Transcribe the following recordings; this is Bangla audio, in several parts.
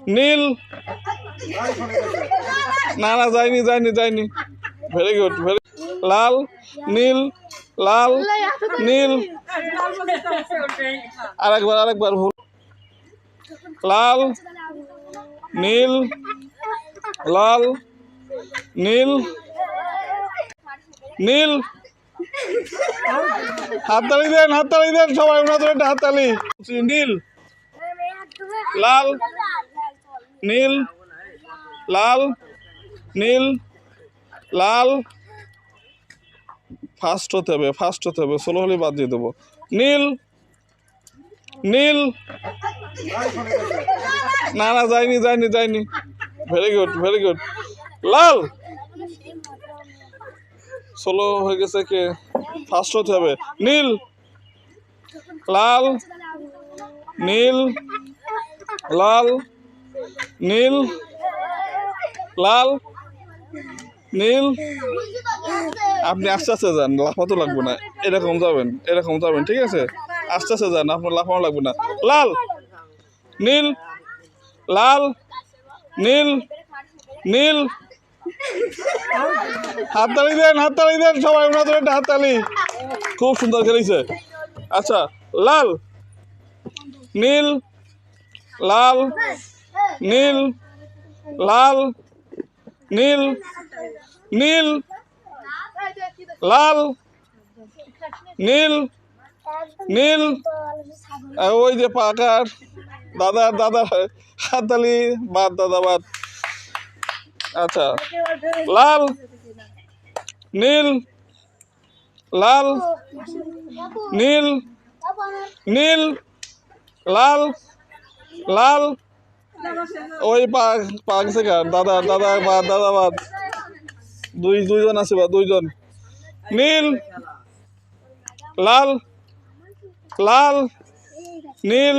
নীল না না যায়নি যায়নি যায়নি ভেরি গুড ভেরি লাল নীল লাল নীল আরেকবার আরেকবার ভুল লাল নীল লাল নীল নীল হাততালি দেন সবাই ওনাদের একটা হাততালি নীল লাল নীল লাল নীল লাল ফাস্ট হতে হবে স্লো হলে বাদ দিয়ে দেবো নীল নীল না না যায়নি যায়নি যায়নি ভেরি গুড লাল স্লো হয়ে গেছে কে ফাস্ট হতে হবে নীল লাল নীল লাল নীল লাল নীল আপনি আস্তে আস্তে যান লাফাতে লাগবে না এরকম যাবেন ঠিক আছে আস্তে আস্তে যান আপনার লাফানো লাগবে না লাল নীল লাল নীল নীল হাততালি দেন সবাই ওনাদের একটা হাততালি খুব সুন্দর খেলেছে আচ্ছা লাল নীল লাল নীল লাল নীল নীল লাল নীল নীল ওই যে পাকার দাদার হাততালি বাদ দাদা বাদ আচ্ছা লাল নীল লাল নীল নীল লাল লাল ওই পাক থেকে দাদা বাদ দুইজন আছে বা দুইজন নীল লাল লাল নীল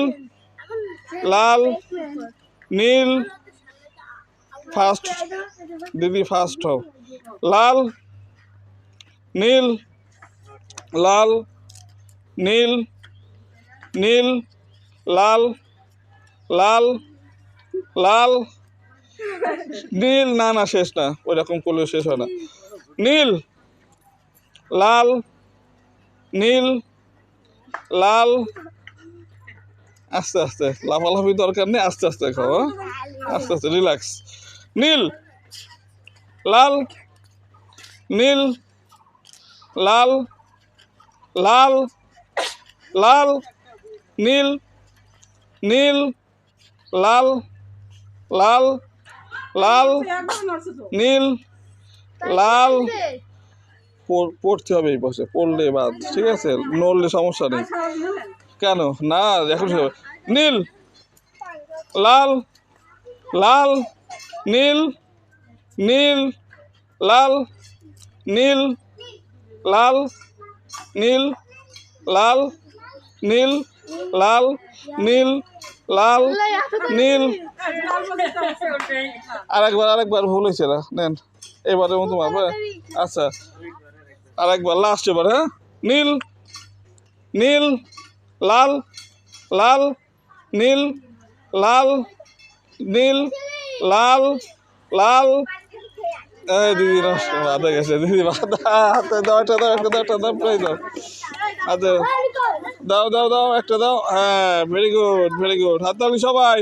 লাল নীল ফাস্ট দিদি ফাস্ট হও লাল নীল লাল নীল নীল লাল লাল লাল নীল না না শেষ না ওই রকম করলে শেষ হয় না নীল লাল নীল লাল আস্তে আস্তে লাফালাফি দরকার নেই আস্তে আস্তে খাও আস্তে আস্তে রিল্যাক্স নীল লাল নীল লাল লাল লাল নীল নীল লাল লাল লাল নীল লাল পড়তে হবে এই পাশে পড়লে বাদ ঠিক আছে নড়লে সমস্যা নেই কেন না এখন নীল লাল লাল নীল নীল লাল নীল লাল নীল লাল নীল লাল নীল লাল নীল আরেকবার ভুল হয়েছে না নেন এবারের মতো মারবে আচ্ছা আরেকবার লাস্ট এবার হ্যাঁ নীল নীল লাল লাল নীল লাল নীল লাল লাল দিদি নষ্ট বাধা গেছে দিদি বাধা হাতে দাও একটা দাও একটা দাও প্রায় দাও আচ্ছা দাও একটা দাও হ্যাঁ ভেরি গুড হাততালি সবাই